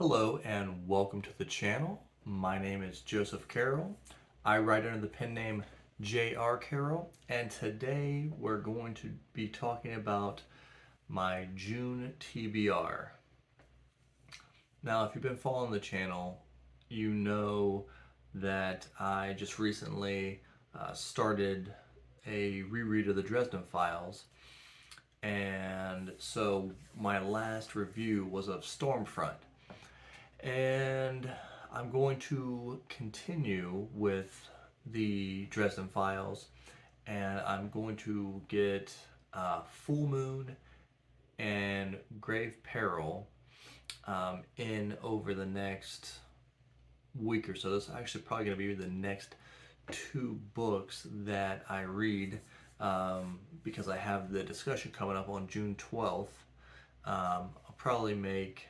Hello and welcome to the channel. My name is Joseph Carroll. I write under the pen name J.R. Carroll, and today we're going to be talking about my June TBR. Now, if you've been following the channel, you know that I just recently started a reread of the Dresden Files, and so my last review was of Stormfront. And I'm going to continue with the Dresden Files, and I'm going to get Full Moon and Grave Peril in over the next week or so. This is actually probably going to be the next two books that I read because I have the discussion coming up on June 12th. I'll probably make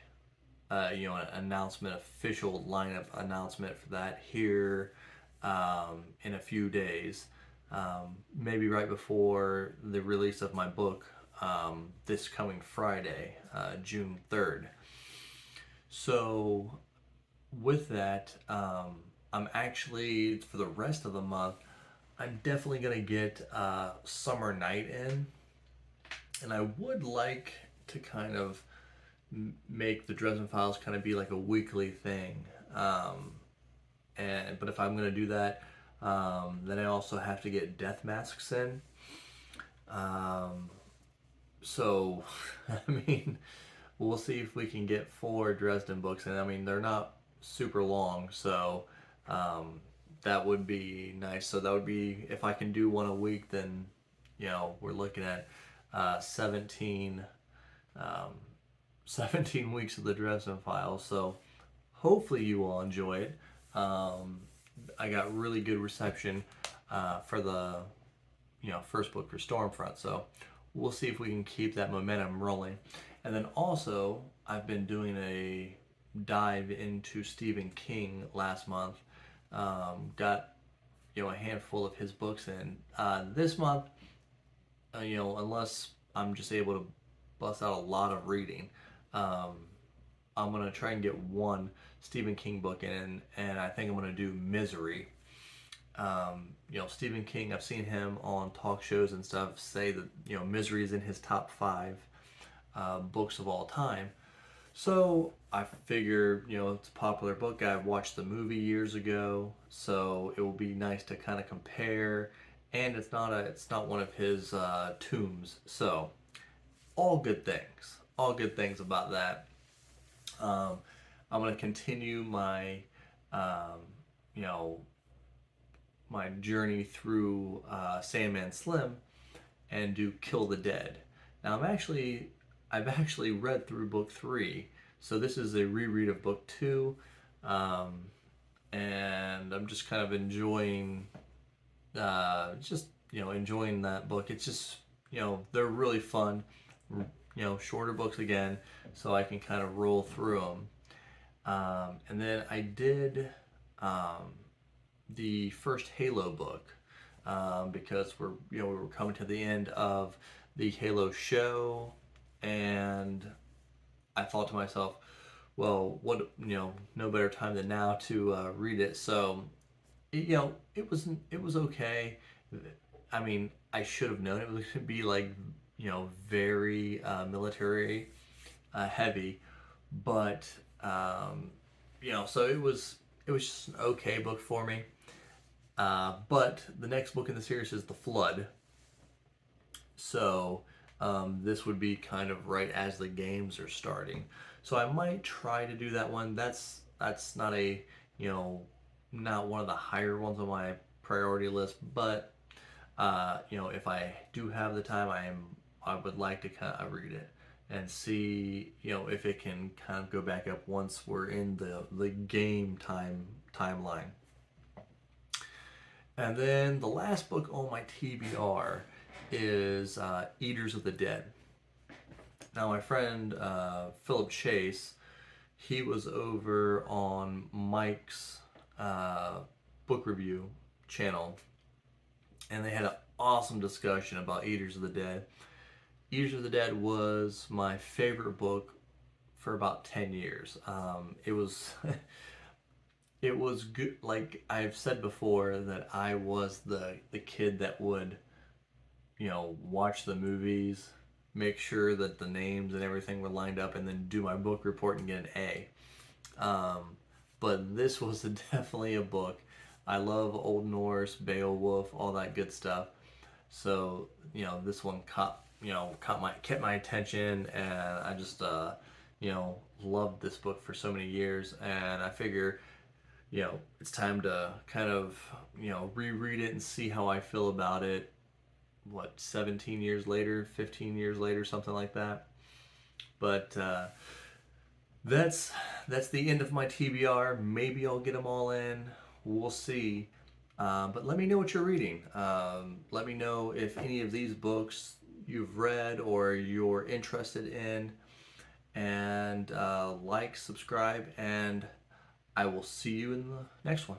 an announcement, official lineup announcement for that here in a few days, maybe right before the release of my book this coming Friday, June 3rd. So with that, I'm actually, for the rest of the month, I'm definitely going to get Summer Night in, and I would like to kind of make the Dresden Files kind of be like a weekly thing. But if I'm going to do that, then I also have to get Death Masks in. So, I mean, we'll see if we can get 4 Dresden books in. I mean, they're not super long, so that would be nice. So that would be, if I can do one a week, then, we're looking at 17 weeks of the Dresden Files, so hopefully you all enjoy it. I got really good reception for the first book for Stormfront, so we'll see if we can keep that momentum rolling. And then also, I've been doing a dive into Stephen King last month. Got a handful of his books in. This month, unless I'm just able to bust out a lot of reading, I'm gonna try and get one Stephen King book in, and I think I'm gonna do Misery. Stephen King, I've seen him on talk shows and stuff say that Misery is in his top 5 books of all time. So I figure it's a popular book. I watched the movie years ago, so it will be nice to kind of compare. And it's not one of his tombs, so all good things. All good things about that. I'm going to continue my, my journey through Sandman Slim and do Kill the Dead. Now I've actually read through book 3, so this is a reread of book 2, and I'm just kind of enjoying, enjoying that book. It's just, they're really fun. Shorter books again, so I can kind of roll through them. And then I did the first Halo book because we were coming to the end of the Halo show, and I thought to myself, well, what no better time than now to read it. So it was okay. I mean, I should have known it was going to be like very military heavy, but so it was just an okay book for me. But the next book in the series is The Flood, so this would be kind of right as the games are starting. So I might try to do that one. That's not a not one of the higher ones on my priority list, but if I do have the time, I would like to kind of read it and see if it can kind of go back up once we're in the game timeline. And then the last book on my TBR is Eaters of the Dead. Now my friend Philip Chase, he was over on Mike's book review channel, and they had an awesome discussion about Eaters of the Dead. Eaters of the Dead was my favorite book for about 10 years. It was it was good. Like I've said before, that I was the kid that would, watch the movies, make sure that the names and everything were lined up, and then do my book report and get an A. But this was definitely a book. I love Old Norse, Beowulf, all that good stuff. So this one kept my attention, and I just loved this book for so many years, and I figure it's time to kind of reread it and see how I feel about it. What, 17 years later, 15 years later, something like that. But that's the end of my TBR. Maybe I'll get them all in. We'll see. But let me know what you're reading. Let me know if any of these books you've read or you're interested in. And like, subscribe, and I will see you in the next one.